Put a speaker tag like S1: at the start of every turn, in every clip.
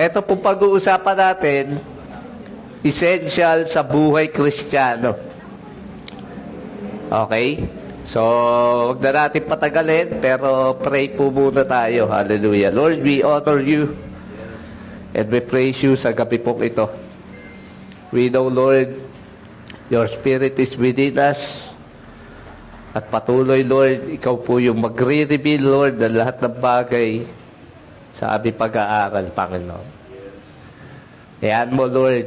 S1: Ito po pag-uusapan natin, essential sa buhay Kristiyano. Okay? So, huwag na natin patagalin, pero pray po muna tayo. Hallelujah. Lord, we honor you and we praise you sa gabi pong ito. We know, Lord, your Spirit is within us. At patuloy, Lord, ikaw po yung magre-reveal, Lord, ng lahat ng bagay sa aming pag-aaral, Panginoon. Ayan mo, Lord,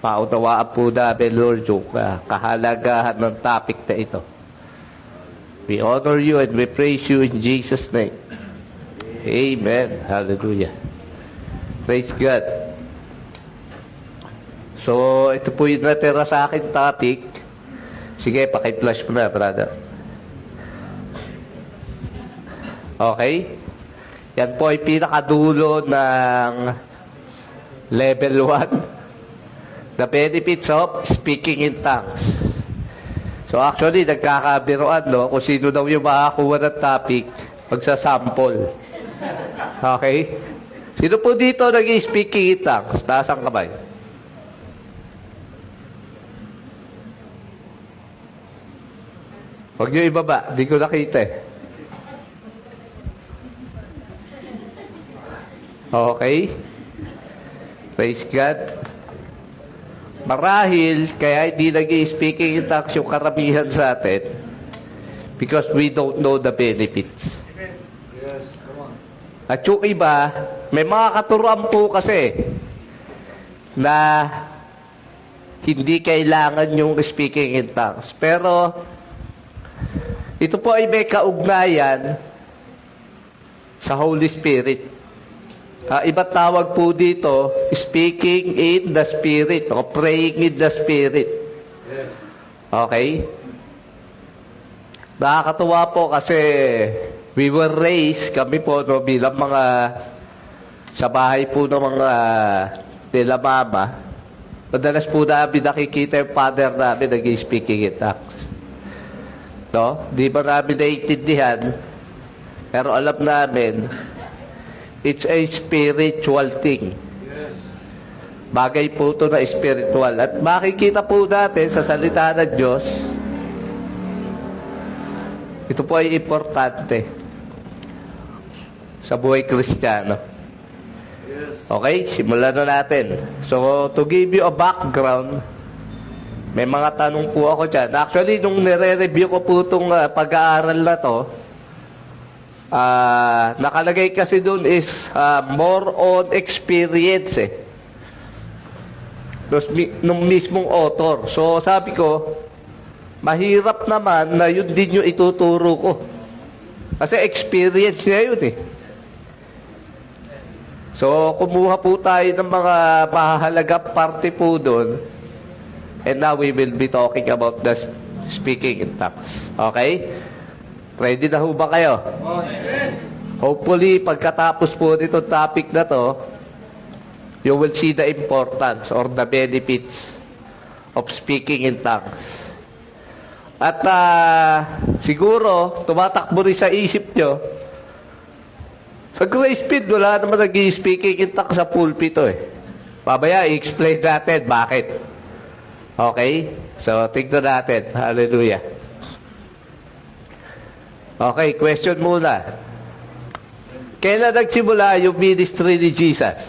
S1: maunawaan po namin, Lord, yung kahalagahan ng topic na ito. We honor you and we praise you in Jesus' name. Amen. Hallelujah. Praise God. So, ito po yung natira sa akin topic. Sige, pakiflash mo na, brother. Okay? Yan po ay pinakadulo ng level 1. The benefits of speaking in tongues. So actually, nagkakabiroan, no? Kung sino daw yung makakuha ng topic, magsasample. Okay? Sino po dito nag-speaking in tongues? Taas ang kamay. Huwag niyo ibaba. Di ko nakita eh. Okay? Praise God. Marahil, kaya hindi nag-i-speaking in tongues yung karamihan sa atin because we don't know the benefits. At yung iba, may mga katuruan po kasi na hindi kailangan yung speaking in tongues. Pero, ito po ay may kaugnayan sa Holy Spirit. Iba't tawag po dito, speaking in the Spirit o praying in the Spirit. Okay? Nakakatuwa po kasi we were raised, kami po no, bilang mga sa bahay po ng mga nila mama, madalas po namin nakikita yung father namin nag-speaking in tongues. No? Di ba namin naiintindihan, pero alam namin, it's a spiritual thing. Bagay po ito na spiritual. At makikita po natin sa salita ng Diyos, ito po ay importante sa buhay Kristiyano. Okay, simulan na natin. So, to give you a background, may mga tanong po ako dyan. Actually, nung nire-review ko po itong pag-aaral na to, nakalagay kasi doon is more on experience eh. Nung mismong author. So sabi ko, mahirap naman na yun din yung ituturo ko. Kasi experience niya yun eh. So kumuha po tayo ng mga mahalaga parte po doon. And now we will be talking about the speaking in tongues. Okay? Ready na ho ba kayo? Hopefully, pagkatapos po nitong topic na to, you will see the importance or the benefits of speaking in tongues. At siguro, tumatakbo rin sa isip nyo, sa Grace Speed, wala naman nag-i-speaking in tongues sa pulpito eh. Babaya, i-explain natin bakit. Okay? So, tignan natin. Hallelujah. Okay, question muna. Kailan nagsimula yung ministry ni Jesus?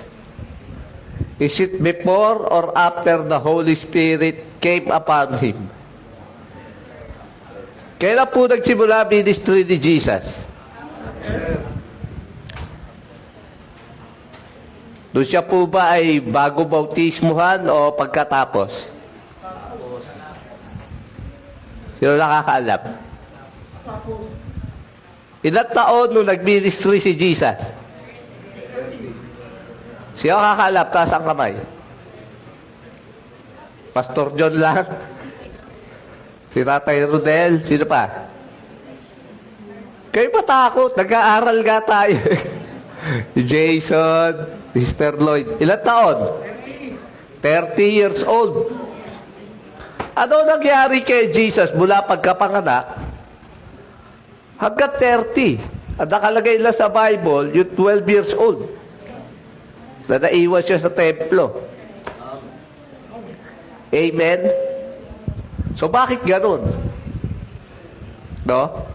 S1: Is it before or after the Holy Spirit came upon Him? Kailan po nagsimula ministry ni Jesus? Doon siya po ba ay bago bautismuhan o pagkatapos? Sino nakakaalam? Ilang taon nung nag-ministry si Jesus? Siya kakalap, taas ang kamay. Pastor John lang. Si Tatay Rodel. Sino pa? Kayo pa takot. Nag-aaral nga tayo. Jason, Mr. Lloyd. Ilang taon? 30 years old. Ano nangyari kay Jesus mula pagkapanganak hanggang 30? At nakalagay lang sa Bible, yung 12 years old. na naiwan siya sa templo. Amen? So, bakit ganun? No?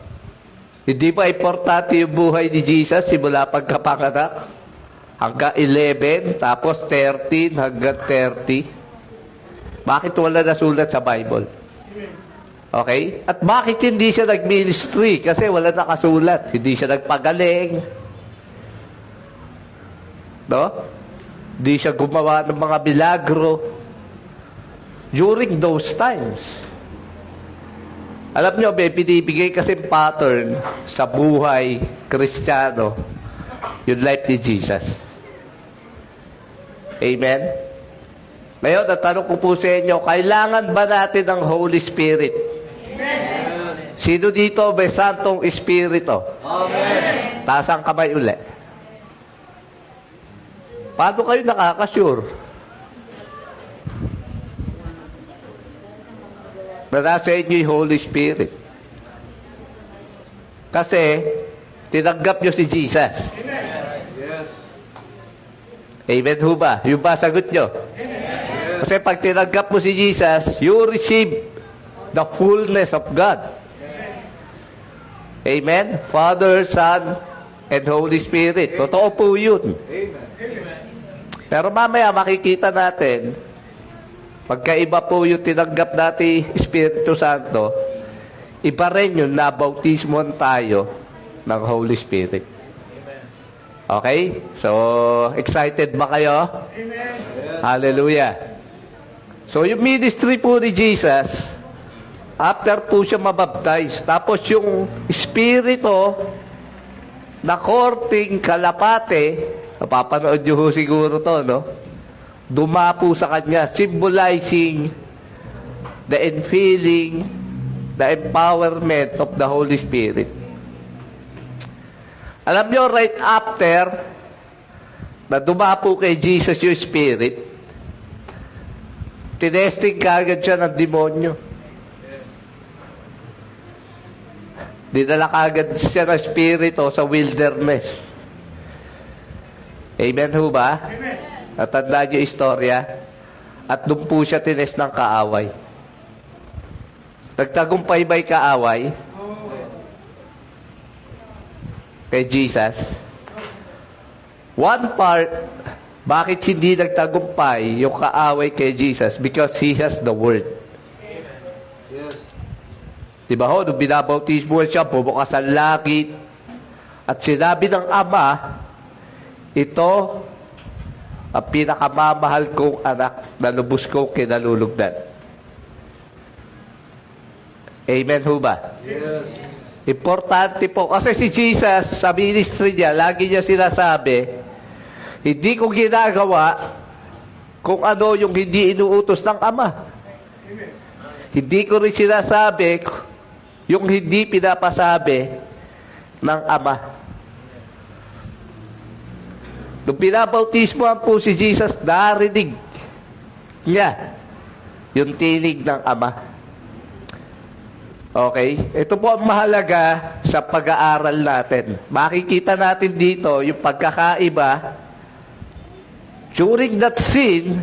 S1: Hindi ba importante yung buhay ni Jesus simula pagkapanganak? Hanggang 11, tapos 13, hanggang 30? Bakit wala nasulat sa Bible? Okay? At bakit hindi siya nag-ministry? Kasi wala nakasulat. Hindi siya nagpagaling. No? Hindi siya gumawa ng mga milagro. During those times. Alam nyo, may pinibigay kasi pattern sa buhay Kristiyano, yung life ni Jesus. Amen? Ngayon, natanong ko po sa inyo, kailangan ba natin ng Holy Spirit? Amen. Sino dito may Santong Espiritu? Amen. Taas ang kamay uli. Paano kayo nakakasure na nasa inyo yung Holy Spirit? Kasi, tinanggap nyo si Jesus.
S2: Yes.
S1: Amen ho ba? Yung ba sagot nyo? Kasi pag tinanggap mo si Jesus, you receive the fullness of God. Amen? Father, Son, and Holy Spirit. Totoo po yun. Pero mamaya makikita natin, pagkaiba po yung tinanggap natin Espiritu Santo, iba rin yung nabautismon tayo ng Holy Spirit. Okay? So, excited ba kayo? Amen. Hallelujah. So, yung ministry po ni Jesus, after po siya mabaptize, tapos yung Espiritu na korting kalapate, napapanood nyo ho siguro to, no? Dumapo sa kanya, symbolizing the infilling, the empowerment of the Holy Spirit. Alam nyo, right after na dumapo kay Jesus yung Spirit, tinesting kagad siya ng demonyo. Dinala kagad siya ng Spirito sa wilderness. Amen ho ba? Amen. Natandaan niyo istorya? At doon po siya tinest ng kaaway. Nagtagumpay ba'y kaaway? Kay Jesus? One part, bakit hindi nagtagumpay yung kaaway kay Jesus? Because He has the Word.
S2: Yes.
S1: Diba ho, nung binabautismo siya, bumukas ang langit, at sinabi ng Ama, ito ang pinakamamahal kong anak na lubos kong kinalulugdan. Amen ho ba?
S2: Yes.
S1: Importante po. Kasi si Jesus, sa ministry niya, lagi niya sinasabi, hindi ko ginagawa kung ano yung hindi inuutos ng Ama. Amen. Hindi ko rin sinasabi yung hindi pinapasabi ng Ama. Nung pinabautismohan po si Jesus, narinig niya yung tinig ng Ama. Okay? Ito po ang mahalaga sa pag-aaral natin. Makikita natin dito yung pagkakaiba during that scene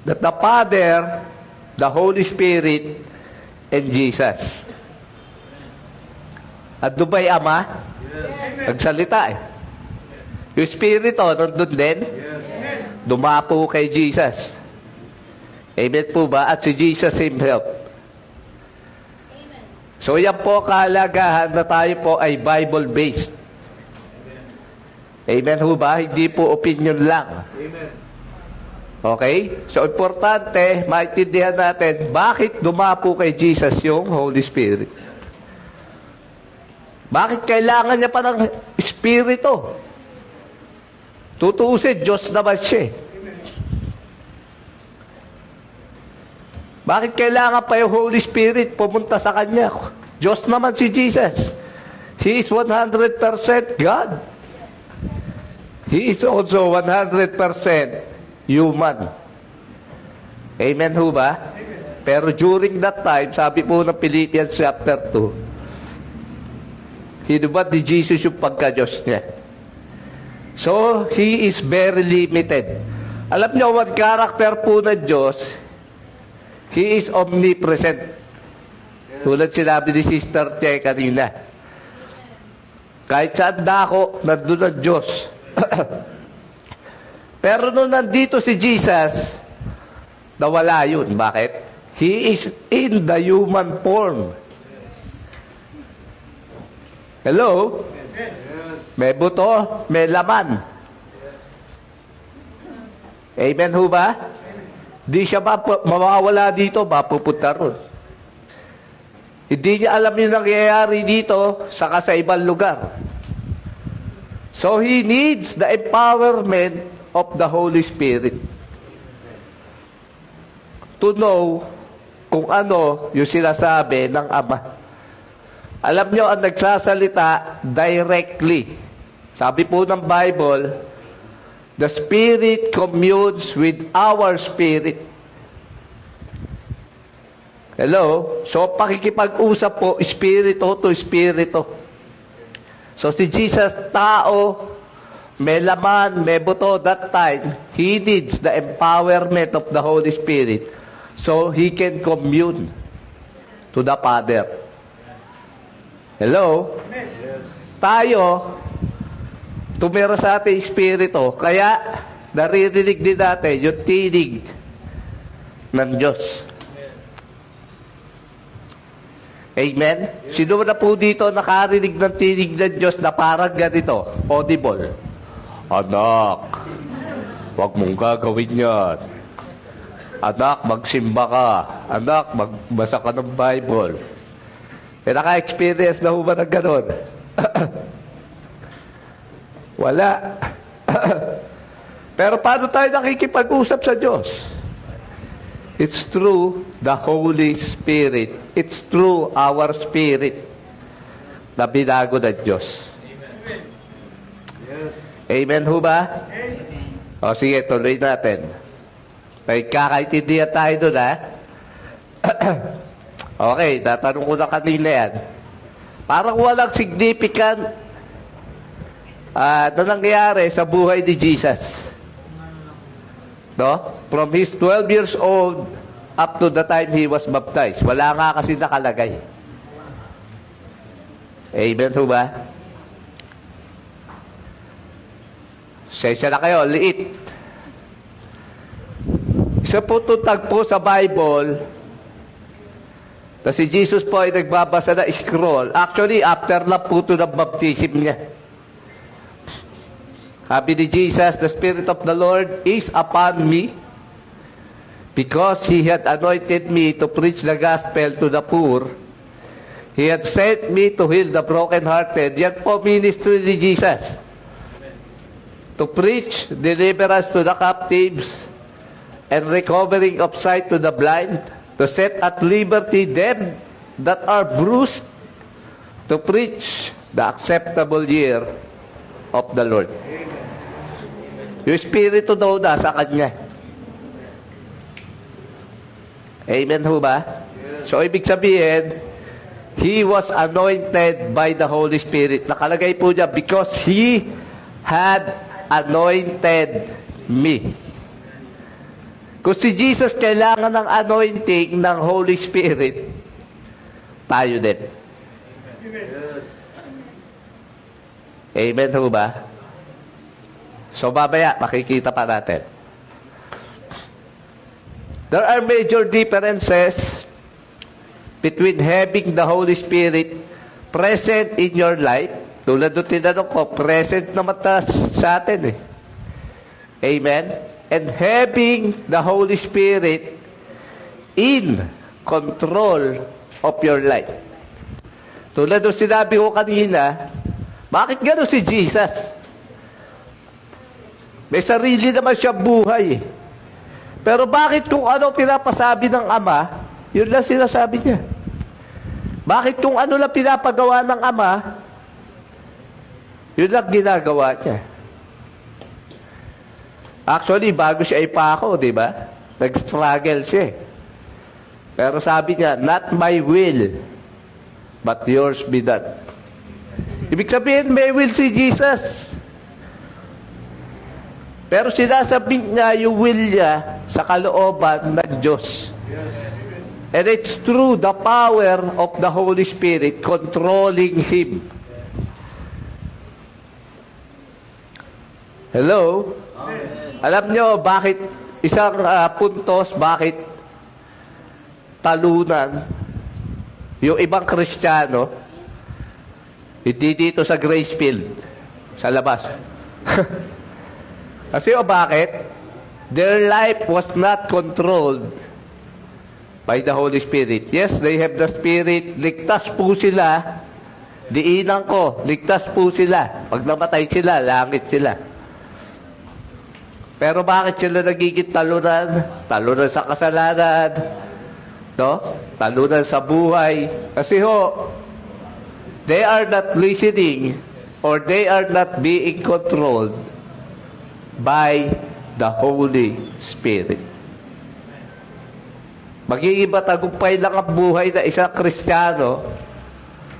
S1: that the Father, the Holy Spirit, and Jesus. At doon ba'y Ama? Nagsalita eh. Yung Espiritu, nandun din. Dumapo kay Jesus. Amen po ba? At si Jesus Himself. So yan po kahalagahan na tayo po ay Bible-based. Amen ho ba? Hindi po opinion lang.
S2: Amen.
S1: Okay? So importante, maintindihan natin, bakit dumapo kay Jesus yung Holy Spirit? Bakit kailangan niya pa ng Espiritu? Tutuusin, Diyos naman siya. Bakit kailangan pa yung Holy Spirit pumunta sa Kanya? Diyos naman si Jesus. He is 100% God. He is also 100% human. Amen ho ba? Amen. Pero during that time, sabi po ng Philippians chapter 2, hinubad ni Jesus yung pagka-Diyos niya. So, He is very limited. Alam niyo, one character po ng Diyos, He is omnipresent. Tulad sinabi ni Sister Che kanina. Kahit saan dako, nandun ang Diyos. Pero nung nandito si Jesus, nawala yun. Bakit? He is in the human form. Hello? May buto, may laman. Amen ho ba? Di siya mawawala dito, mapupunta ron. Hindi niya alam yung nangyayari dito, saka sa ibang lugar. So he needs the empowerment of the Holy Spirit to know kung ano yung sinasabi ng Ama. Alam nyo, ang nagsasalita directly. Sabi po ng Bible, the Spirit communes with our spirit. Hello? So, pakikipag-usap po, espiritu to espiritu. So, si Jesus, tao, may laman, may buto, that time, He needs the empowerment of the Holy Spirit so He can commune to the Father. Hello? Tayo, tumira sa ating espiritu, kaya naririnig din natin yung tinig ng Diyos. Amen? Sino na po dito nakarinig ng tinig ng Diyos na parang ganito? Audible. Anak, huwag mong gagawin yan. Anak, magsimba ka. Anak, magbasa ka ng Bible. May naka-experience na ho ba ng ganon? Wala. Pero paano tayo nakikipag-usap sa Diyos? It's through the Holy Spirit. It's through our spirit na binago ng Diyos.
S2: Yes.
S1: Amen ho ba? O sige, tuloy natin. May kakaintindihan tayo doon, ha? Okay, natanong ko na kanina yan. Parang walang significant na nangyayari sa buhay ni Jesus. No? From his 12 years old up to the time he was baptized. Wala nga kasi nakalagay. Amen ho ba? Sensya na kayo, liit. Isa po itong tagpo sa Bible na si Jesus po ay nagbabasa na scroll. Actually, after lang po ito ng baptism niya. Sabi ni Jesus, the Spirit of the Lord is upon me because He had anointed me to preach the gospel to the poor. He had sent me to heal the brokenhearted. Yan po ministry ni Jesus. To preach deliverance to the captives and recovering of sight to the blind, to set at liberty them that are bruised, to preach the acceptable year of the Lord. Yung Espiritu daw nasa Kanya. Amen ho ba? So, ibig sabihin, He was anointed by the Holy Spirit. Nakalagay po niya, because He had anointed me. Kung si Jesus kailangan ng anointing ng Holy Spirit, tayo din. Amen ho ba? So, babaya, makikita pa natin. There are major differences between having the Holy Spirit present in your life. Tulad doon tinanong ko, present naman sa atin eh. Amen? And having the Holy Spirit in control of your life. Tulad doon sinabi ko kanina, bakit gano'n si Jesus? May sarili naman siya buhay. Pero bakit kung ano pinapasabi ng Ama, yun lang sinasabi niya. Bakit kung ano lang pinapagawa ng Ama, yun lang ginagawa niya. Actually, bago siya ipako, di ba? Nag-struggle siya. Pero sabi niya, not my will, but yours be done. Ibig sabihin, may will si Jesus. Pero sinasabing niya yung will niya sa kalooban ng Diyos. And it's through the power of the Holy Spirit controlling him. Hello? Alam nyo, bakit isang puntos, bakit talunan yung ibang Kristiyano, hindi dito sa Gracefield, sa labas. Kasi bakit? Their life was not controlled by the Holy Spirit. Yes, they have the Spirit. Ligtas po sila. Diinan ko, ligtas po sila. Pag namatay sila, langit sila. Pero bakit sila nagiging talunan? Talunan sa kasalanan. No? Talunan sa buhay. Kasi they are not listening or they are not being controlled by the Holy Spirit. Magiging matagumpay lang ang buhay na isang Kristiyano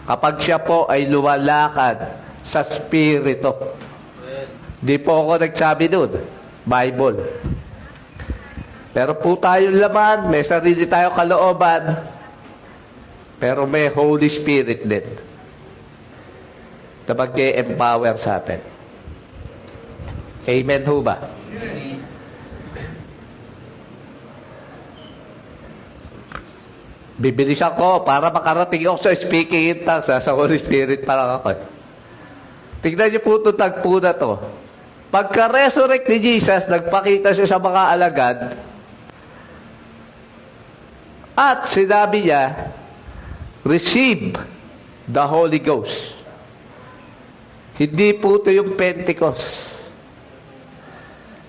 S1: kapag siya po ay lumalakad sa Spirito. Di po ako nagsabi nun. Bible. Pero po tayong laman, may sarili tayo kalooban, pero may Holy Spirit din na mag-empower sa atin. Amen ho ba? Bibilis ako para makarating ako sa speaking in tongues, sa Holy Spirit pa lang ako. Tignan niyo po itong tagpo na to. Pagka-resurrect ni Jesus, nagpakita siya sa mga alagad at sinabi niya, receive the Holy Ghost. Hindi po ito yung Pentecost.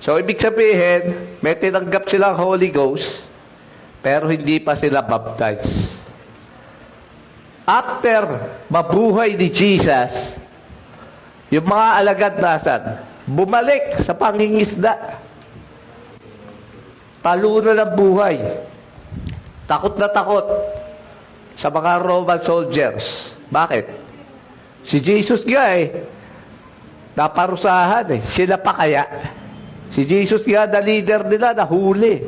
S1: So, ibig sabihin, may tinanggap silang Holy Ghost, pero hindi pa sila baptized. After mabuhay ni Jesus, yung mga alagad nasan? Bumalik sa pangingisda. Talunan ng buhay. Takot na takot sa mga Roman soldiers. Bakit? Si Jesus nga naparusahan Sila pa kaya? Si Jesus nga na leader nila, nahuli.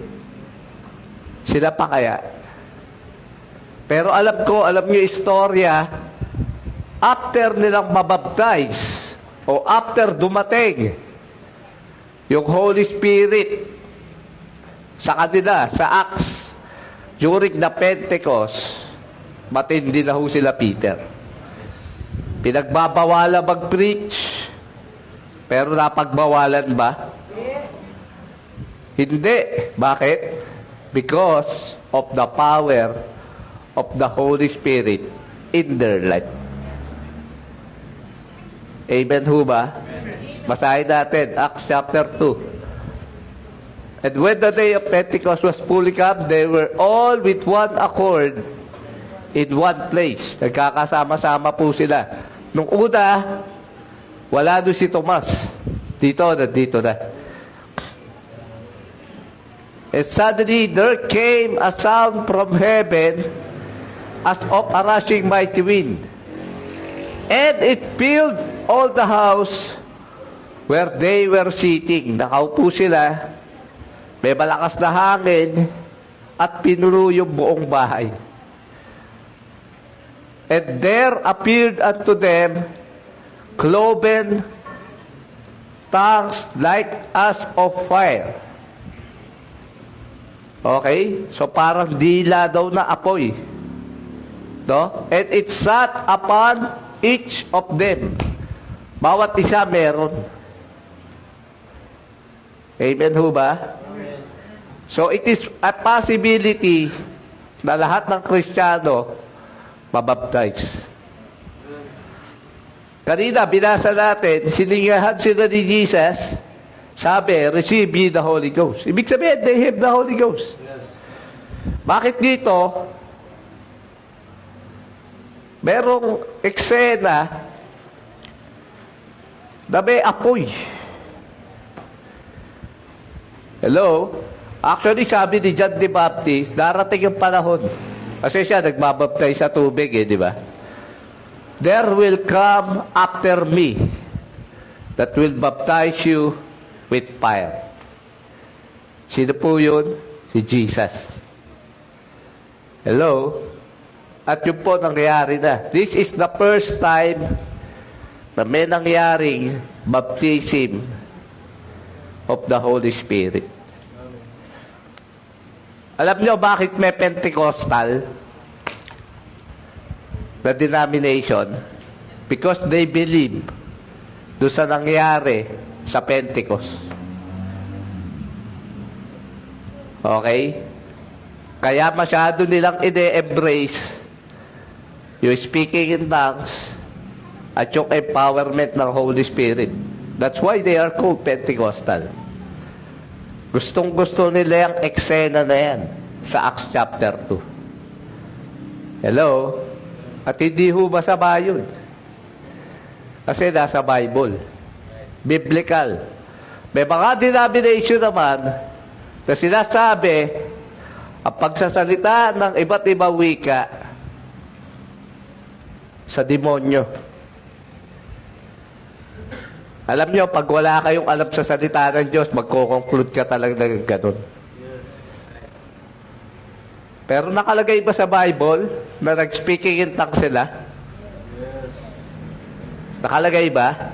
S1: Sila pa kaya? Pero alam niyo istorya, after nilang mabaptize, o after dumating yung Holy Spirit sa kanila, sa Acts, during the Pentecost, matindi na ho sila Peter. Pinagbabawala mag-preach, pero napagbawalan ba? Hindi. Bakit? Because of the power of the Holy Spirit in their life. Amen ho ba? Basahin natin, Acts chapter 2. And when the day of Pentecost was fully come, they were all with one accord in one place. Nagkakasama-sama po sila. Nung una, wala doon si Tomas. Dito na. And suddenly there came a sound from heaven as of a rushing mighty wind. And it filled all the house where they were sitting. Nakaupo sila, may malakas na hangin, at pinuno yung buong bahay. And there appeared unto them cloven tongues like as of fire. Okay? So parang dila daw na apoy. No? And it sat upon each of them. Bawat isa meron. Amen ho ba? Amen. So it is a possibility na lahat ng Kristiyano mabaptize. Kanina, binasa natin, siningahan sila ni Jesus, sabi, receive ye the Holy Ghost. Ibig sabihin, they have the Holy Ghost. Bakit dito? Merong eksena na may apoy. Hello? Actually, sabi ni John the Baptist, darating yung panahon. Kasi siya nagbabaptize sa tubig, di ba? There will come after me that will baptize you with fire. Sino po yun? Si Jesus. Hello? At yun po nangyari na. This is the first time na may nangyaring baptism of the Holy Spirit. Alam niyo bakit may Pentecostal na denomination? Because they believe doon sa nangyari sa Pentecost. Okay? Kaya masyado nilang ine-embrace yung speaking in tongues at yung empowerment ng Holy Spirit. That's why they are called Pentecostal. Gustong-gusto nila yung eksena na yan sa Acts chapter 2. Hello? At hindi ho masama yun. Kasi nasa Bible. Biblical. May mga denomination naman na sinasabi ang pagsasalita ng iba't ibang wika sa demonyo. Alam nyo, pag wala kayong alam sa salita ng Diyos, magko-conclude ka talaga ng ganun. Pero nakalagay ba sa Bible na nag-speaking in tongues sila? Nakalagay ba?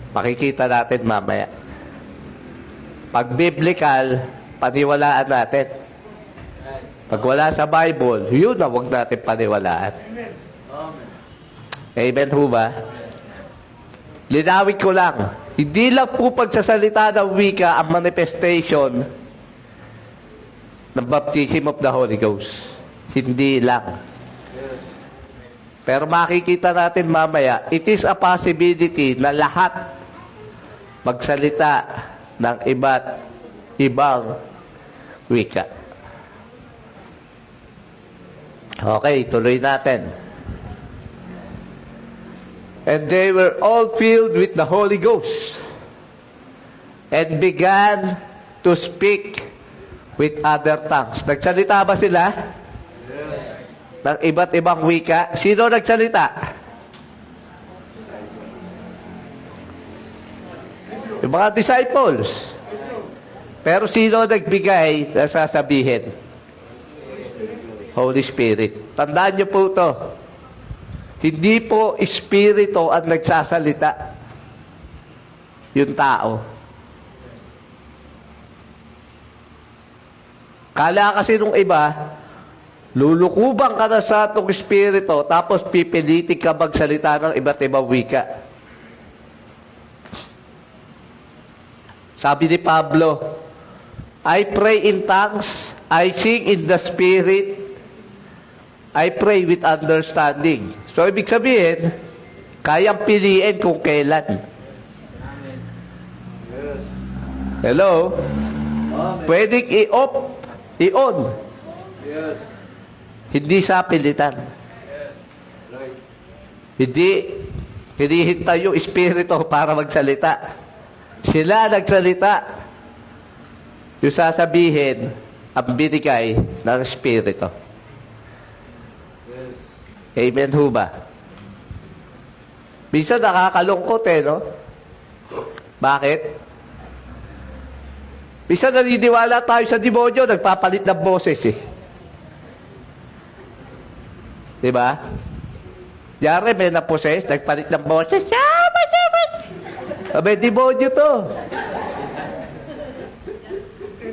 S1: Makikita natin mamaya. Pag biblical, paniwalaan natin. Pag wala sa Bible, yun na huwag natin paniwalaan. Amen ho ba? Linawin ko lang, hindi lang po pagsasalita ng wika ang manifestation ng baptism of the Holy Ghost. Hindi lang. Pero makikita natin mamaya, it is a possibility na lahat magsalita ng iba't ibang wika. Okay, tuloy natin. And they were all filled with the Holy Ghost and began to speak with other tongues. Nagsalita ba sila? Ng iba't ibang wika? Sino nagsalita? Yung mga disciples. Pero sino nagbigay na sasabihin? Holy Spirit. Tandaan niyo po ito. Hindi po espiritu ang nagsasalita. Yung tao. Kala kasi nung iba, lulukubang ka na sa itong espiritu, tapos pipilitin ka magsalita ng iba't ibang wika. Sabi ni Pablo, I pray in tongues, I sing in the Spirit, I pray with understanding. So, ibig sabihin, kayang piliin kung kailan. Hello? Pwedeng i-off, i-on. Hindi sa pilitan. Hindi hinihintay yung espiritu para magsalita. Sila nagsalita. Yung sasabihin, ang binigay ng espiritu. Amen ho ba? Minsan nakakalungkot no? Bakit? Minsan naniniwala tayo sa demonyo, nagpapalit ng boses Diba? Yari, may naposes, nagpalit ng boses. May demonyo to.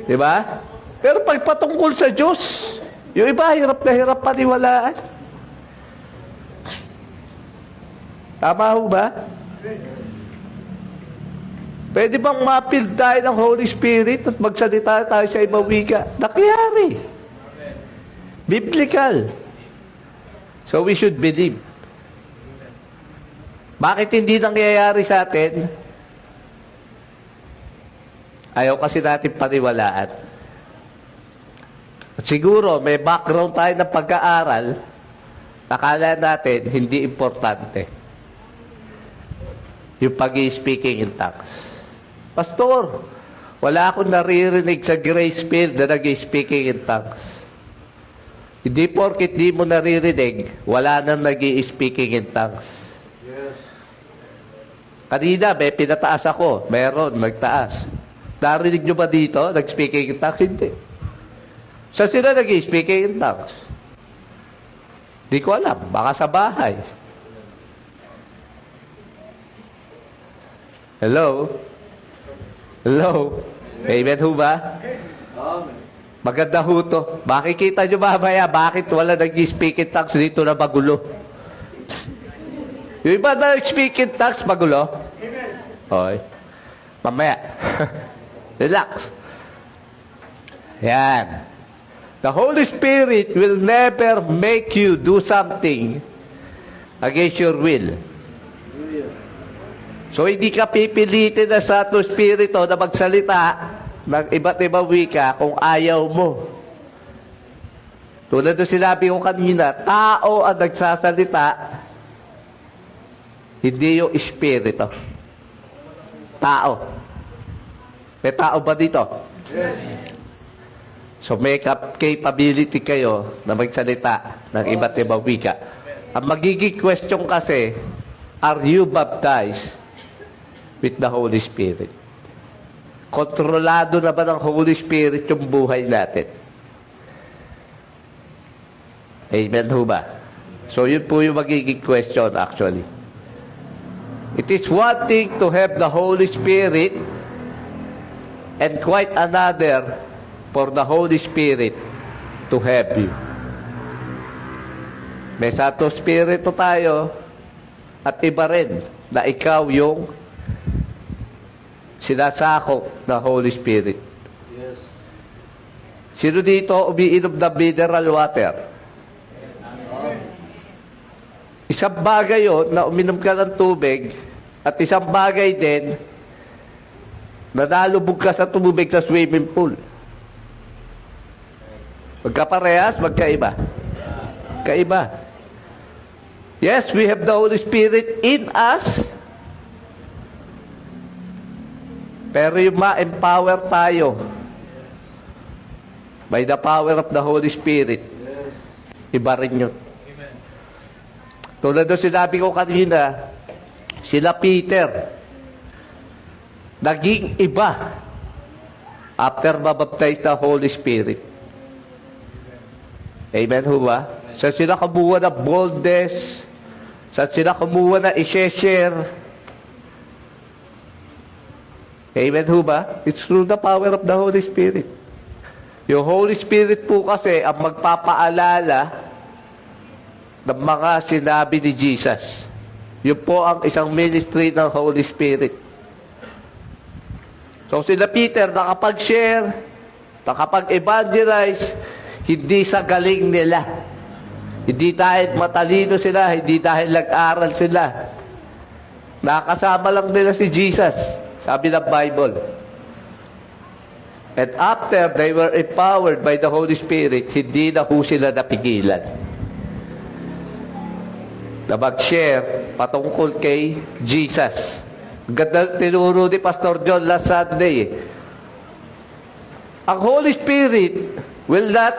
S1: Diba? Pero pag patungkol sa Diyos, yung iba, hirap na hirap paniwalaan. Tama ho ba? Pwede bang ma-feel tayo ng Holy Spirit at magsalita tayo sa ibang wika? Nakyari. Biblical. So we should believe. Bakit hindi nangyayari sa atin? Ayaw kasi natin paniwalaan. At siguro may background tayo ng pag-aaral, akala natin hindi importante yung pag-i-speaking in tongues. Pastor, wala akong naririnig sa grace field na nag-i-speaking in tongues. Hindi porkit di mo naririnig, wala nang nag-i-speaking in tongues.
S2: Yes.
S1: Kanina, may pinataas ako. Meron, nagtaas. Narinig nyo ba dito? Nag-speaking in tongues? Hindi. Saan sila nag-speaking in tongues? Di ko alam. Baka sa bahay. Hello? Hello? Amen ho ba? Maganda ho to. Makikita nyo mamaya bakit wala nag-speak in tongues dito na magulo. Yung iba na nag-speak in tongues magulo? Okay. Mamaya. Relax. Yan. The Holy Spirit will never make you do something against your will. So, hindi ka pipilitin na sa to Espiritu na magsalita ng iba't ibang wika kung ayaw mo. Tulad ng sinabi ko kanina, tao ang nagsasalita, hindi yung Espiritu. Tao. May tao ba dito?
S2: Yes.
S1: So may capability kayo na magsalita ng iba't ibang wika. Ang magiging question kasi, are you baptized with the Holy Spirit? Kontrolado na ba ng Holy Spirit yung buhay natin? Amen ho ba? So yun po yung magiging question actually. It is one thing to have the Holy Spirit and quite another for the Holy Spirit to help you. May Santo Espiritu tayo at iba rin na ikaw yung sinasakop na Holy Spirit.
S2: Yes.
S1: Sino dito umiinom ng mineral water? Isang bagay yun na uminom ka ng tubig at isang bagay din na nalubog ka sa tubig sa swimming pool. Magkaparehas, magkaiba. Kaiba. Yes, we have the Holy Spirit in us. Pero yung ma-empower tayo by the power of the Holy Spirit, iba rin yun. Tulad ng sinabi ko kanina, sila Peter, naging iba after mabaptize the Holy Spirit. Amen ho ba? Sa sila kumuha na boldness, sa sila kumuha na i-share. Amen ho ba? It's through the power of the Holy Spirit. Yung Holy Spirit po kasi ang magpapaalala ng mga sinabi ni Jesus. Yun po ang isang ministry ng Holy Spirit. So sila Peter, nakapag-share, nakapag-evangelize, hindi sa galing nila. Hindi dahil matalino sila, hindi dahil nag-aral sila. Nakasama lang nila si Jesus, sabi ng Bible. And after they were empowered by the Holy Spirit, hindi na ho sila napigilan na mag-share patungkol kay Jesus. Ganda tinuro ni Pastor John last Sunday. Ang Holy Spirit will not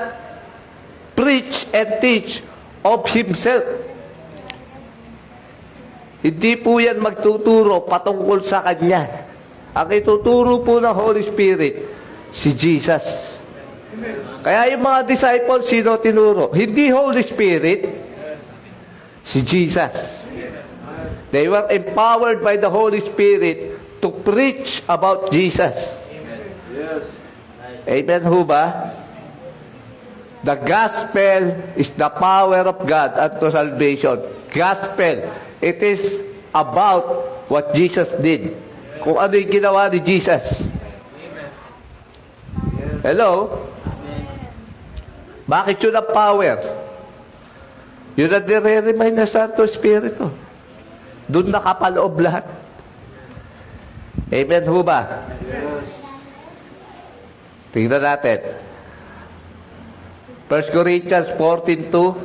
S1: preach and teach of Himself. Hindi po yan magtuturo patungkol sa Kanya. Ang ituturo po ng Holy Spirit, si Jesus. Kaya yung mga disciples, sino tinuro? Hindi Holy Spirit, si Jesus. They were empowered by the Holy Spirit to preach about Jesus.
S2: Yes.
S1: Amen ho ba? The gospel is the power of God unto salvation. Gospel, it is about what Jesus did. Kung ano yung ginawa ni Jesus. Hello? Bakit yun ang power? Yun ang nire-remind na Santo Espiritu. Doon nakapaloob lahat. Amen ho ba?
S2: Yes.
S1: Tingnan natin. 1 Corinthians 14:2.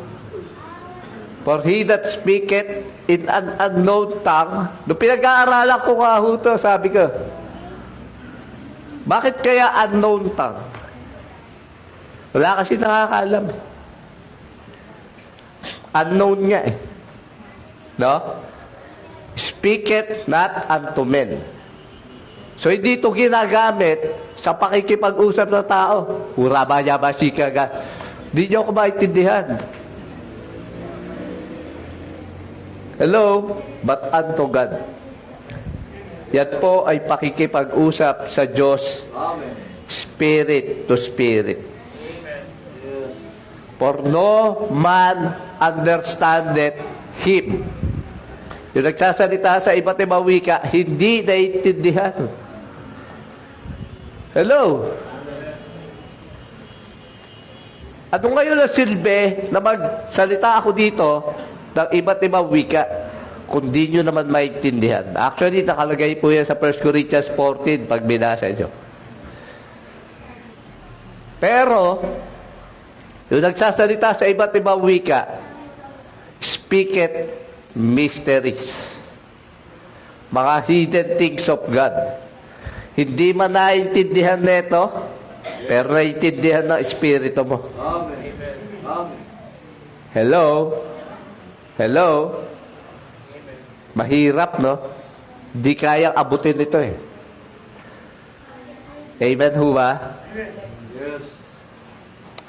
S1: For he that speaketh in an unknown tongue, nung pinag-aaralan ko nga ho to, sabi ko, bakit kaya unknown tongue? Wala kasi nakakaalam. Unknown nga eh. No? speaketh not unto men. So, hindi ito ginagamit sa pakikipag-usap ng tao. Uraba-yabashika ga. Hindi nyo ako maintindihan. Hello? But unto God. Yan po ay pakikipag-usap sa Diyos,
S2: Amen.
S1: spirit to spirit.
S2: Yes.
S1: For no man understandeth Him. Yung nagsasalita sa iba't ibang wika, hindi naiintindihan. Hello? Ano ngayon ang silbi na magsalita ako dito ng iba't ibang wika kung di nyo naman maintindihan? Actually, nakalagay po yan sa 1 Corinthians 14 pag binasa nyo. Pero, yung nagsasalita sa iba't ibang wika, speaketh mysteries. Mga hidden things of God. Hindi man naiintindihan nito, pero naiintindihan ng Espiritu mo.
S2: Amen. Amen.
S1: Hello? Hello? Mahirap, no? Di kayang abutin ito eh. Amen ho ba?
S2: Yes.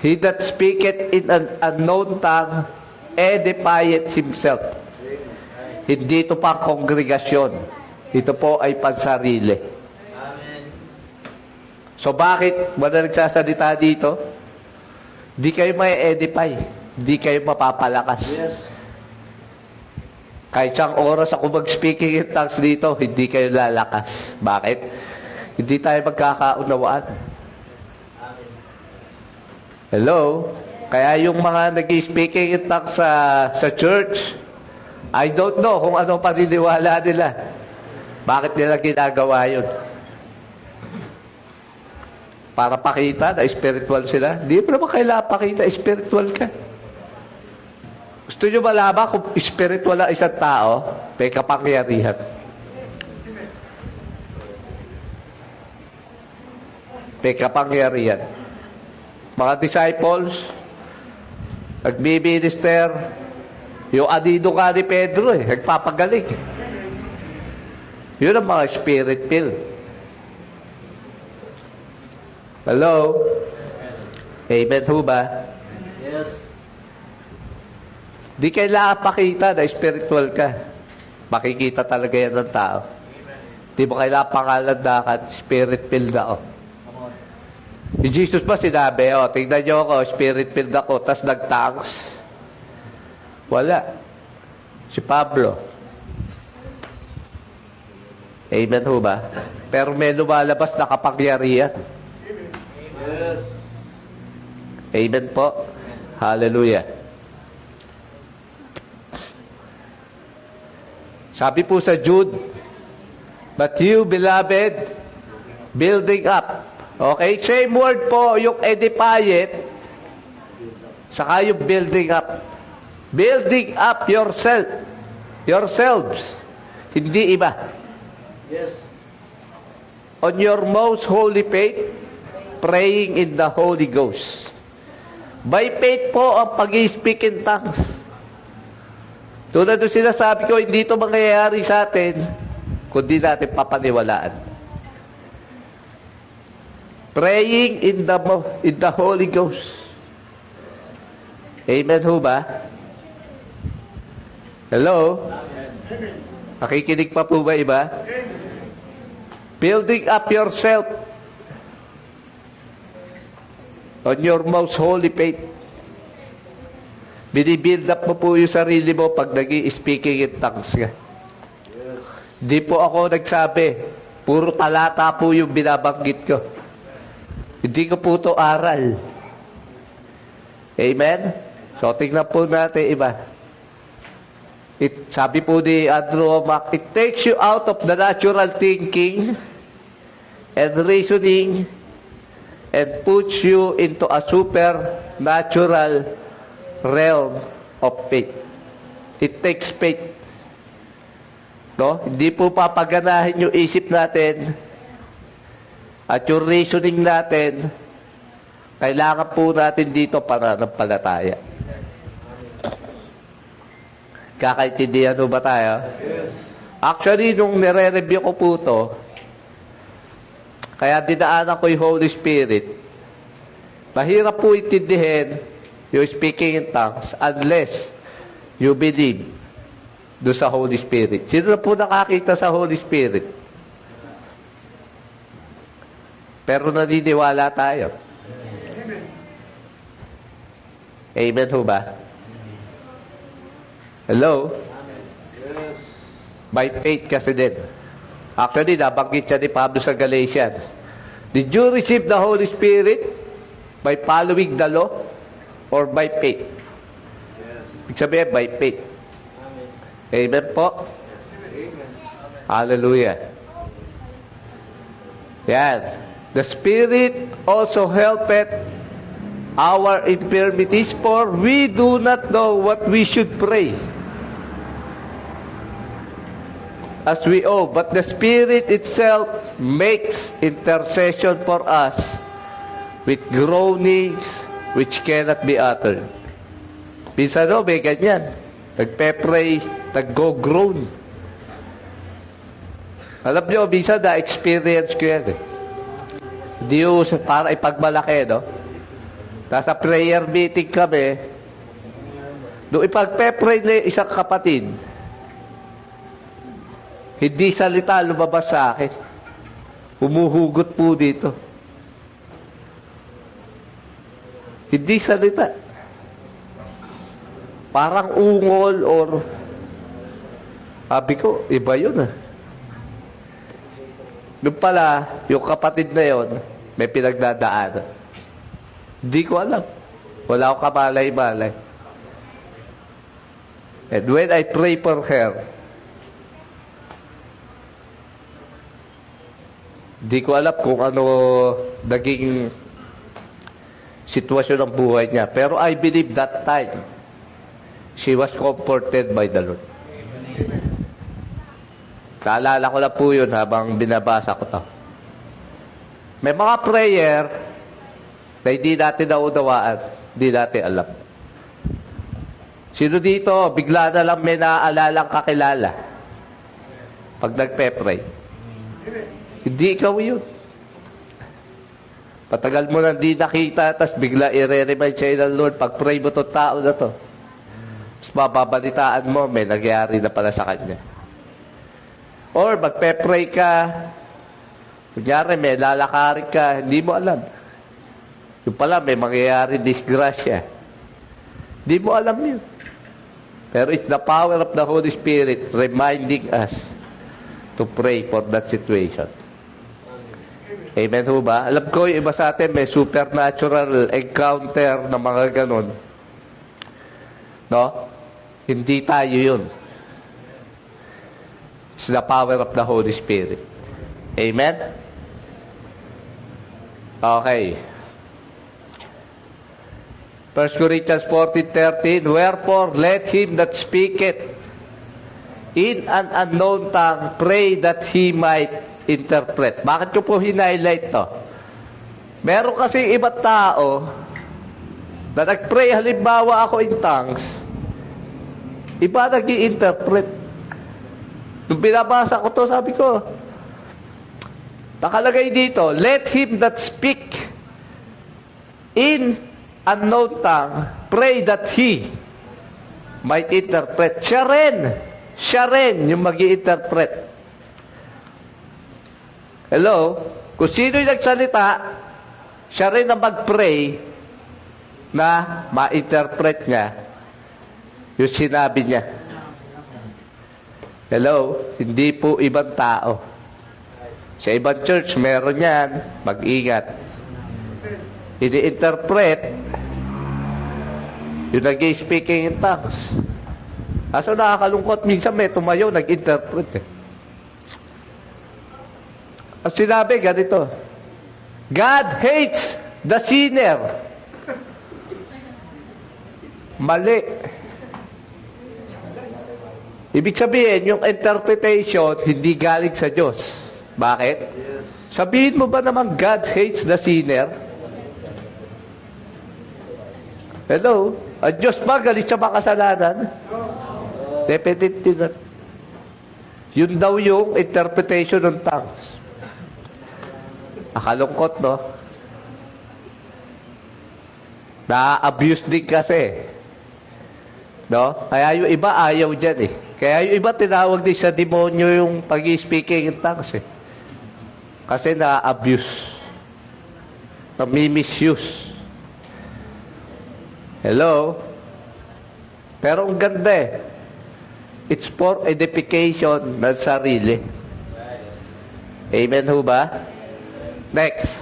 S1: He that speaketh in an unknown tongue edifieth himself. Hindi ito pa kongregasyon. Ito po ay pansarili.
S2: Amen.
S1: So bakit wala nagsasalita dito? Di kayo may edify. Di kayo mapapalakas.
S2: Yes.
S1: Kahit siyang oras ako mag-speaking in tongues dito, hindi kayo lalakas. Bakit? Hindi tayo magkakaunawaan. Hello? Kaya yung mga nag-speaking in tongues sa church, I don't know kung ano paniniwala nila. Bakit nila ginagawa yun? Para pakita na spiritual sila? Di pa naman kailangan pakita spiritual ka. Gusto nyo malaman kung spiritual ang isang tao, may kapangyarihan. May kapangyarihan. Mga disciples, nagbi-minister, yung adido ka ni Pedro nagpapagaling. Yun ang mga spirit-filled. Hello? Amen ho ba?
S2: Yes.
S1: Di kailangan pakita na spiritual ka. Makikita talaga yan ng tao. Di mo kailangan pangalandakan, spirit-filled ako.
S2: Come on.
S1: Si Jesus ba sinabi, tingnan nyo ako, spirit-filled ako, tas nag-tongues? Wala. Si Pablo. Amen ho ba? Pero may lumalabas na kapangyarihan.
S2: Yes.
S1: Amen po. Hallelujah. Sabi po sa Jude, but you, beloved, building up. Okay? Same word po, yung edify it, saka yung building up. Building up yourself. Yourselves. Hindi iba.
S2: Yes.
S1: On your most holy faith, praying in the Holy Ghost. By faith po ang pag-i-speak in tongues. Tulad ng sinasabi ko, hindi ito mangyayari sa atin kundi natin papaniwalaan. Praying in the Holy Ghost. Amen ho ba? Hello? Nakikinig pa po ba iba? Building up yourself on your most holy faith. Binibuild up mo po yung sarili mo pag nag-i-speaking in tongues ka. Di po ako nagsabi, puro talata po yung binabanggit ko. Hindi ko po ito aral. Amen? So, tingnan po natin iba. Sabi po ni Andrew Womack, it takes you out of the natural thinking and reasoning and puts you into a supernatural realm of faith. It takes faith. No? Hindi po papaganahin yung isip natin at yung reasoning natin. Kailangan po natin dito pananampalataya. Kakaintindihan mo ba tayo?
S2: Yes.
S1: Actually, nung nire-review ko po to, kaya dinaanan ko yung Holy Spirit, mahirap po intindihin yung speaking in tongues unless you believe doon sa Holy Spirit. Sino na po nakakita sa Holy Spirit? Pero naniniwala tayo. Amen ho ba? Hello? By faith kasi din. Actually, nabanggit siya ni Pablo sa Galatians. Did you receive the Holy Spirit by following the law or by faith? Ibig sabihin, by faith. Amen po? Hallelujah. Yan. The Spirit also helpeth our infirmities, for we do not know what we should pray as we ought, but the Spirit itself makes intercession for us with groanings which cannot be uttered. Minsan may ganyan. Nagpe-pray, nag-go-groan. Alam nyo, minsan na-experience ko yan. Hindi yung para ipagmalaki, no? Nasa prayer meeting kami, nung ipagpe-pray na isang kapatid, hindi salita lumabas sa akin. Humuhugot po dito. Hindi salita. Parang ungol or sabi ko, iba yun ah. Yung pala, yung kapatid na yon, may pinagdadaan. Hindi ko alam. Wala akong kamalay-malay. And when I pray for her, di ko alam kung ano naging sitwasyon ng buhay niya. Pero I believe that time, she was comforted by the Lord. Naalala ko lang po yun habang binabasa ko to. May mga prayer na hindi natin naunawaan, hindi natin alam. Sino dito, bigla na lang may naalalang kakilala pag nagpe-pray? Hindi ikaw yun. Patagal mo nang di nakita, tapos bigla i-remind sa'yo ng Lord, pag-pray mo itong tao na to. Tapos mababalitaan mo, may nagyari na pala sa kanya. Or magpe-pray ka, kunyari may lalakarin ka, hindi mo alam. Yung pala, may mangyayari disgrasya. Hindi mo alam yun. Pero it's the power of the Holy Spirit reminding us to pray for that situation. Amen ho ba? Alam ko, yung iba sa atin may supernatural encounter na mga ganon. No? Hindi tayo yun. It's the power of the Holy Spirit. Amen? Okay. 1 Corinthians 14:13, wherefore let him that speaketh in an unknown tongue pray that he might interpret. Bakit ko po hinighlight to? Meron kasi ibang tao na nag-pray, halimbawa ako in tongues, iba nag-i-interpret. Nung binabasa ko to, sabi ko, nakalagay dito, let him that speak in unknown tongue, pray that he might interpret. Siya rin yung mag-i-interpret. Hello? Kung sino yung nagsalita, siya rin ang mag-pray na ma-interpret niya yung sinabi niya. Hello? Hindi po ibang tao. Sa ibang church, meron yan. Mag-ingat. Ini-interpret yung nag-i-speaking in tongues. Kaso nakakalungkot, minsan may tumayo, nag-interpret eh. Ang sinabi, ganito, God hates the sinner. Mali. Ibig sabihin, yung interpretation, hindi galing sa Diyos. Bakit? Sabihin mo ba naman, God hates the sinner? Hello? Ang Diyos ba galit sa makasalanan? Definitely not. Yun daw yung interpretation ng tongues. Nakalungkot, no? Na-abuse din kasi. No? Kaya yung iba ayaw dyan eh. Kaya yung iba tinawag din sa demonyo yung pag-speaking in tongues eh. Kasi na-abuse. Na-misuse. Hello? Pero ang ganda eh. It's for edification ng sarili. Amen ho ba? Next.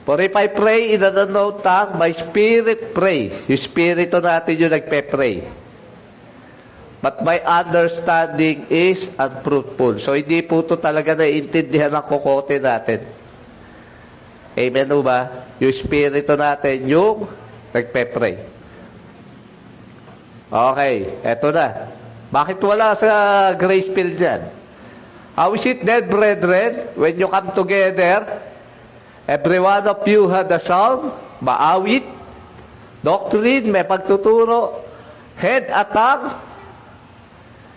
S1: For if I pray in an unknown tongue, my spirit pray. Yung spirito natin yung nagpe-pray. But my understanding is unfruitful. So, hindi po ito talaga naiintindihan ng kokote natin. Amen ho ba? Yung spirito natin yung nagpe-pray. Okay, eto na. Bakit wala sa grace field dyan? How is it then, brethren, when you come together, every one of you had a psalm, maawit, doctrine, may pagtuturo, had a tongue,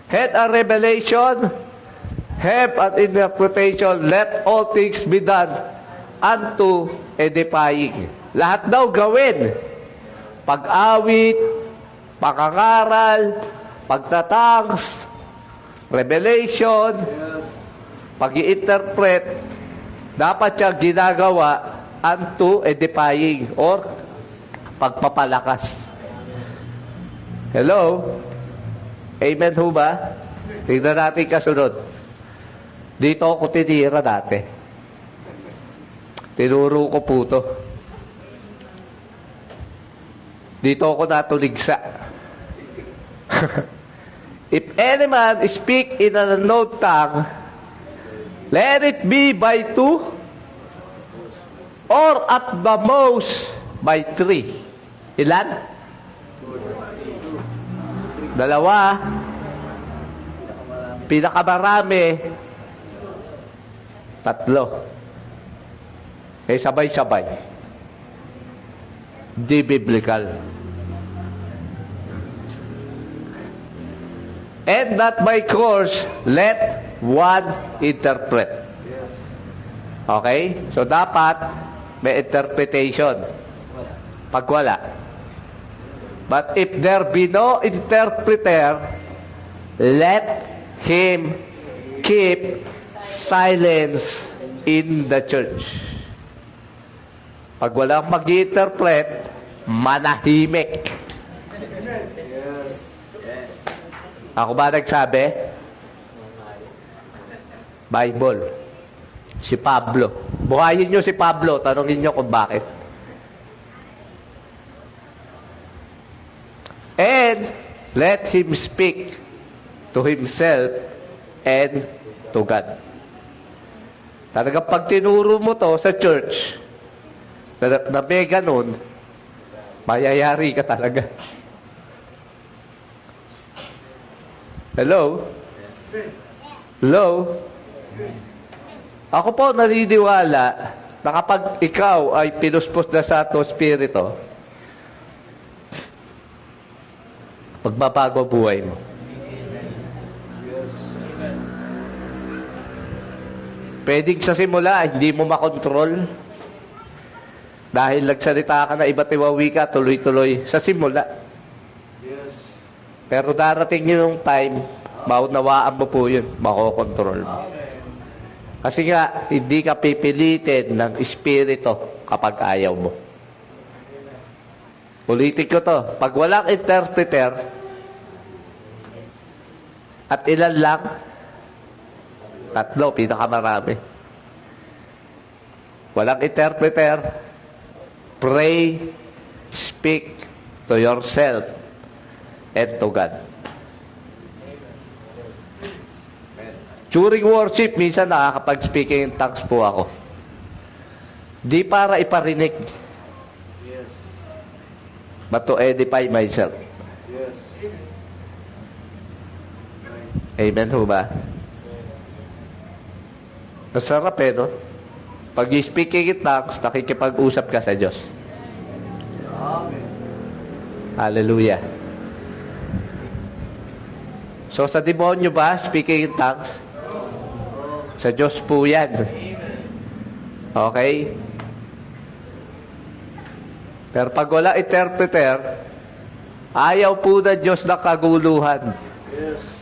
S1: had a revelation, have an interpretation, let all things be done unto edifying. Lahat daw gawin. Pag-awit, pakangaral, pagtatangs, revelation, pag-i-interpret, dapat siya ginagawa unto edifying or pagpapalakas. Hello? Amen ho ba? Tingnan natin kasunod. Dito ako tinira dati. Tinuro ko po to. Dito ako natuligsa. If any man speak in an unknown tongue, let it be by two, or at the most by three. Ilan? Dalawa. Pinakamarami, tatlo. Eh, sabay-sabay. Di biblical. And not by course, let one interpret. Okay? So, dapat may interpretation. Pag wala. But if there be no interpreter, let him keep silence in the church. Pag walang mag-interpret, manahimik. Ako ba nagsabi? Bible. Si Pablo. Buhayin nyo si Pablo. Tanungin nyo kung bakit. And let him speak to himself and to God. Talagang pag tinuro mo to sa church, na may ganun, mayayari ka talaga. Hello? Hello? Ako po naniniwala na kapag ikaw ay pinuspos na sa ato spirito, magbabago buhay mo. Pwedeng sa simula, hindi mo makontrol. Dahil nagsalita ka na iba't ibang wika, tuloy-tuloy sa simula. Pero darating yung time, maunawaan mo po yun, makokontrol mo. Kasi nga, hindi ka pipilitin ng espiritu kapag ayaw mo. Ulitin ko to, pag walang interpreter, at ilan lang, tatlo, pinakamarami. Walang interpreter, pray, speak to yourself and to God. During worship, minsan nakakapag-speaking in tongues po ako. Di para iparinig. But to edify myself. Amen ho ba? Masarap no? Pag speaking in tongues, nakikipag-usap ka sa Diyos. Hallelujah. So sa demonyo ba, speaking in tongues? Sa Diyos po yan. Okay? Pero pag wala interpreter, ayaw po na Diyos ng kaguluhan.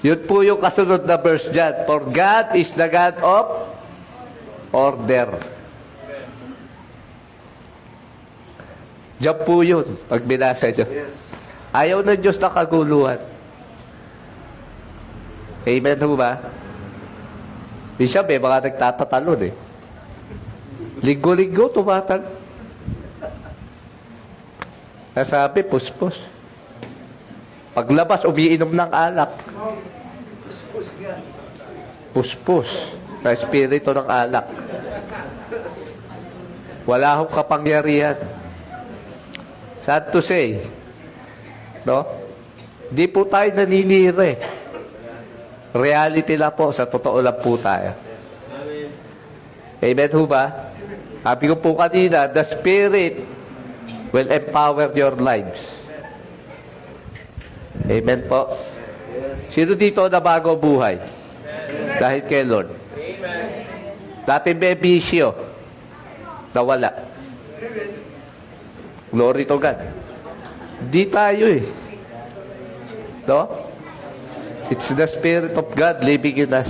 S1: Yun po yung kasunod na verse dyan. For God is the God of order. Diyan po yun, pag binasa nyo. Ayaw na Diyos ng kaguluhan. Amen ho ba? Minsan may mga nagtatatalon eh. Linggo-linggo, tumatag. Nasabi, puspos. Paglabas, umiinom ng alak. Puspos. Sa espiritu ng alak. Wala akong kapangyarihan. Sad to say. No? Di po tayo naninira eh. Reality lang po, sa totoo lang po tayo. Amen ho ba? Sabi ko po kanina, the Spirit will empower your lives. Amen po. Sino dito na bago buhay? Dahil kay Lord. Dati may bisyo. Nawala. Glory to God. Di tayo eh. No? It's the Spirit of God living in us.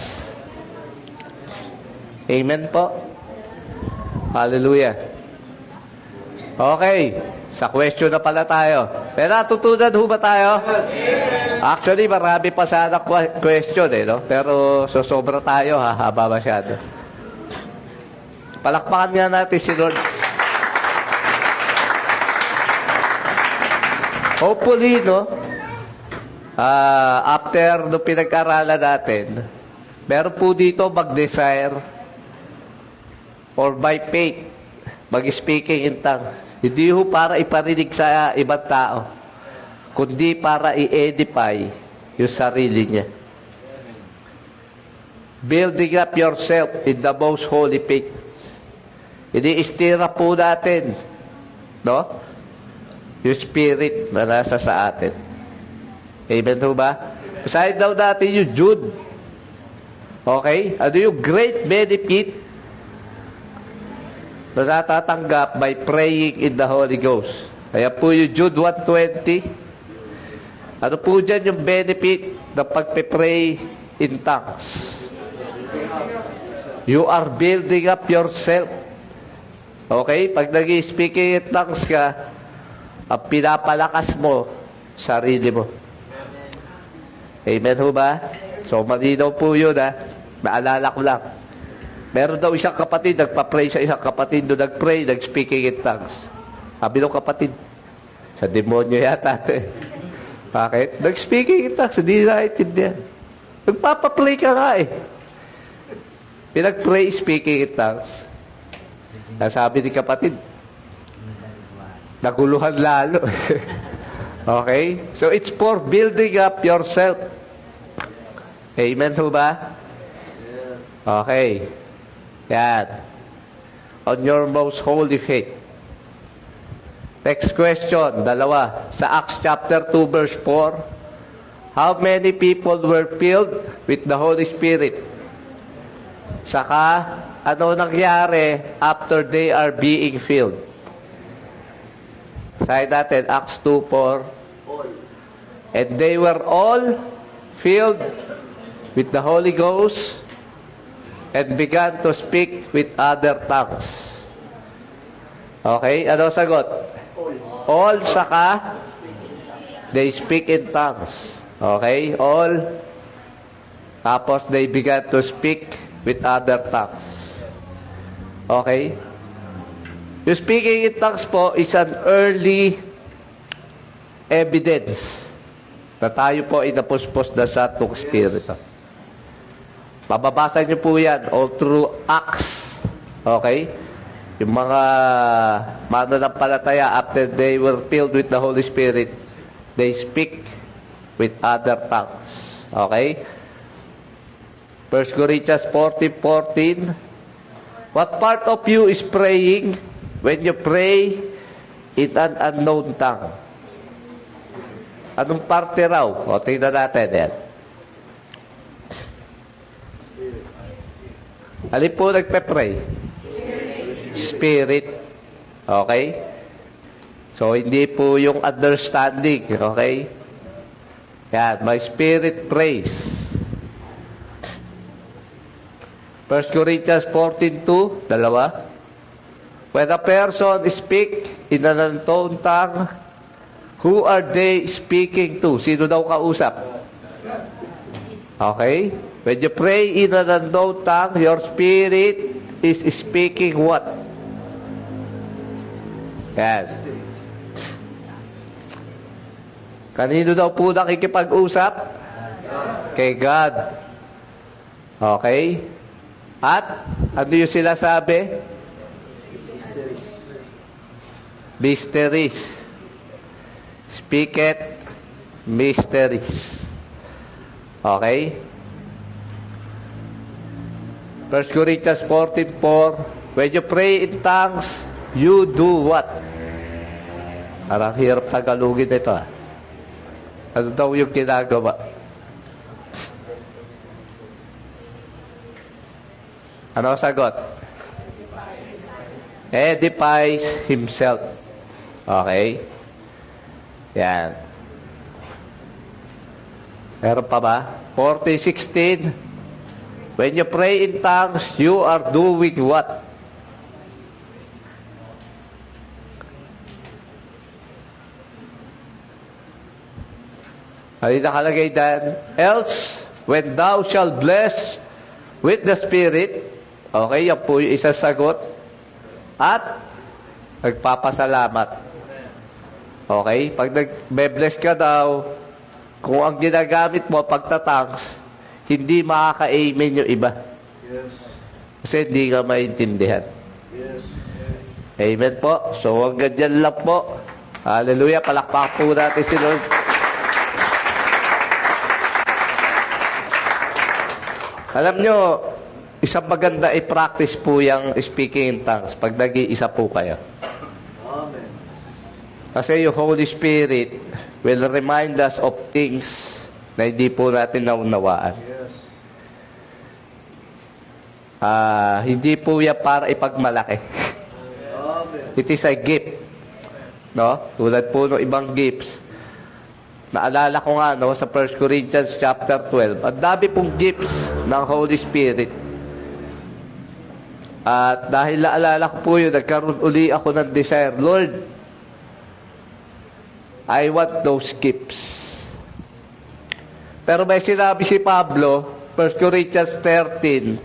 S1: Amen po. Hallelujah. Okay. Sa question na pala tayo. Pero natutunan ho ba tayo? Actually, marami pa sana question eh, no? Pero sosobra tayo, hahaba masyado. Palakpakan nga natin si Lord. Hopefully, no? After no pinag-aralan natin, meron po dito mag-desire or by faith, mag-speaking in tongues. Hindi ho para iparinig sa ibang tao, kundi para i-edify yung sarili niya. Building up yourself in the most holy faith. Ini-istira po natin, no? Yung spirit na nasa sa atin. Amen ho ba? Basahin daw natin yung Jude. Okay? Ano yung great benefit na natatanggap by praying in the Holy Ghost? Kaya po yung Jude 1:20. Ano po dyan yung benefit na pagpe-pray in tongues? You are building up yourself. Okay? Pag nag-speaking in tongues ka, ang pinapalakas mo, sarili mo. Amen ho ba? So, malinaw po yun, ha? Naalala ko lang. Meron daw isang kapatid, nagpa-pray sa isang kapatid, doon nag-pray, nag-speaking in tongues. Sabi ng kapatid, sa demonyo yata ito eh. Bakit? Nag-speaking in tongues, hindi naiintindihan. Nagpapa-pray ka nga eh. Pinag-pray, speaking in tongues. Sabi ni kapatid, naguluhan lalo. Okay? So, it's for building up yourself. Amen ho ba? Okay. Yan. On your most holy faith. Next question, dalawa. Sa Acts chapter 2 verse 4, how many people were filled with the Holy Spirit? Saka, ano nangyari after they are being filled? Sabi natin, Acts 2:4. And they were all filled with the Holy Ghost and began to speak with other tongues. Okay? Ano sagot? All saka they speak in tongues. Okay? All. Tapos they began to speak with other tongues. Okay? Yung speaking in tongues po is an early evidence na tayo po ay napuspos na sa Tong Espiritu. Mababasa niyo po yan all through Acts. Okay? Yung mga mananampalataya, after they were filled with the Holy Spirit, they speak with other tongues. Okay? 1 Corinthians 14:14. What part of you is praying when you pray in an unknown tongue? Anong parte raw? O, tingnan natin yan. Alin po nagpe-pray? Spirit. Okay? So, hindi po yung understanding. Okay? Yan. My spirit prays. 1 Corinthians 14:2, dalawa. When a person speak in an unknown tongue, who are they speaking to? Sino daw kausap? Okay? When you pray in an unknown tongue, your spirit is speaking what? Yes. Kanino daw po nakikipag-usap? Kay God. Okay? At, ano yung sinasabi? Mysteries. Speaketh mysteries. Okay? 1 Corinthians 14:4, when you pray in tongues, you do what? Parang hirap tagalugin ito. Ano daw yung ginagawa? Ano ang sagot? Edifies himself. Okay? Yan. Meron pa ba? 14:16, when you pray in tongues, you are doing what? Ano yung nakalagay dyan? Else, when thou shalt bless with the Spirit, okay, yan po yung isa sagot, at nagpapasalamat. Okay? Pag nag-bless ka daw, kung ang ginagamit mo pagtatangs, hindi makaka-amen yung iba.
S2: Yes.
S1: Kasi hindi ka maintindihan.
S2: Yes.
S1: Amen po. So, huwag ganyan lang po. Hallelujah. Palakpak po natin si Lord. Alam nyo, isang maganda i-practice po yung speaking in tongues pag nag-iisa po kayo.
S2: Amen.
S1: Kasi yung Holy Spirit will remind us of things na hindi po natin naunawaan.
S2: Yes.
S1: Hindi po yan para ipagmalaki.
S2: Amen.
S1: It is a gift. No? Tulad po ng ibang gifts. Naalala ko nga sa 1 Corinthians chapter 12, ang dami pong gifts ng Holy Spirit. At dahil naalala ko po yun, nagkaroon uli ako ng desire, Lord, I want those gifts. Pero may sinabi si Pablo, 1 Corinthians 13,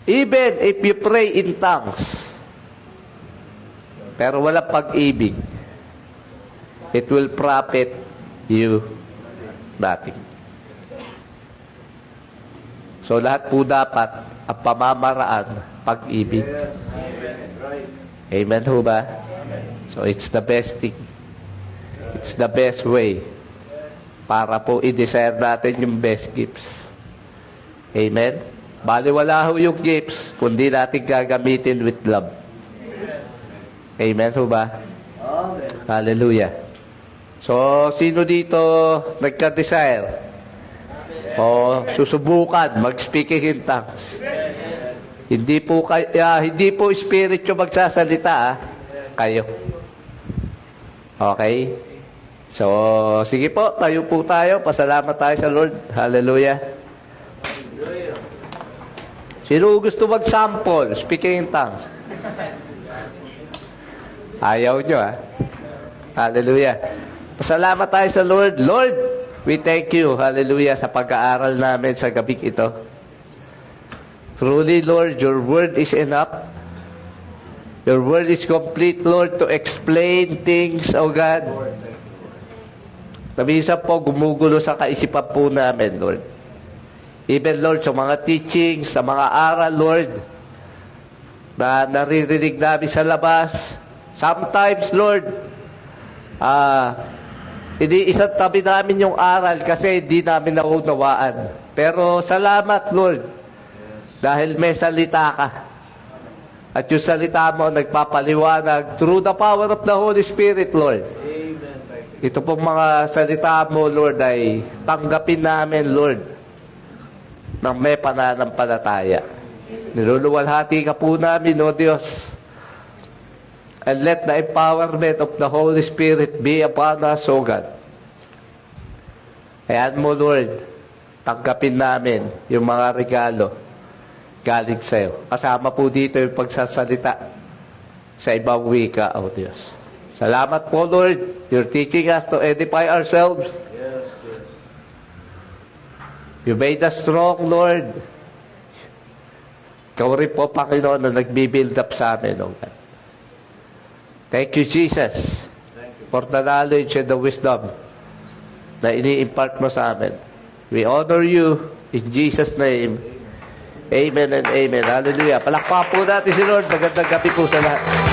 S1: even if you pray in tongues, pero walang pag-ibig, it will profit you nothing. So lahat po dapat ang pamamaraan, pag-ibig.
S2: Yes. Amen. Right.
S1: Amen ho ba? So it's the best thing. It's the best way para po i-desire natin yung best gifts. Amen? Baliwala ho yung gifts kundi natin gagamitin with love. Amen ho ba?
S2: Amen.
S1: Hallelujah. So, sino dito nagka-desire? O susubukan mag-speaking in tongues? Hindi po spirit yung magsasalita, kayo. Okay? So, sige po, tayo po tayo. Pasalamat tayo sa Lord. Hallelujah. Sino gusto mag-sample? Speaking in tongues? Ayaw nyo, Hallelujah. Pasalamat tayo sa Lord. Lord, we thank you, hallelujah, sa pag-aaral namin sa gabing ito. Truly, Lord, your word is enough. Your word is complete, Lord, to explain things, O God. Nabisa po, gumugulo sa kaisipan po namin, Lord. Even, Lord, sa mga teachings, sa mga aral, Lord, na naririnig namin sa labas. Sometimes, Lord, hindi isang tabi namin yung aral kasi hindi namin naunawaan. Pero salamat, Lord, dahil may salita ka. At yung salita mo nagpapaliwanag through the power of the Holy Spirit, Lord.
S2: Amen.
S1: Ito pong mga salita mo, Lord, ay tanggapin namin, Lord, ng may pananampalataya. Niluluwalhati ka po namin, O Diyos. And let the empowerment of the Holy Spirit be upon us, O God. Ayan mo, Lord, tanggapin namin yung mga regalo galing sa'yo. Kasama po dito yung pagsasalita sa ibang wika, O Diyos. Salamat po, Lord. You're teaching us to edify ourselves.
S2: Yes, yes.
S1: You made us strong, Lord. Ikaw rin po, Panginoon, na nagbibuild up sa amin, O God. Thank you, Jesus, for the knowledge and the wisdom na ini-impart mo sa amin. We honor you in Jesus' name. Amen and amen. Hallelujah. Palakpakan po natin si Lord. Magandang gabi po sa lahat.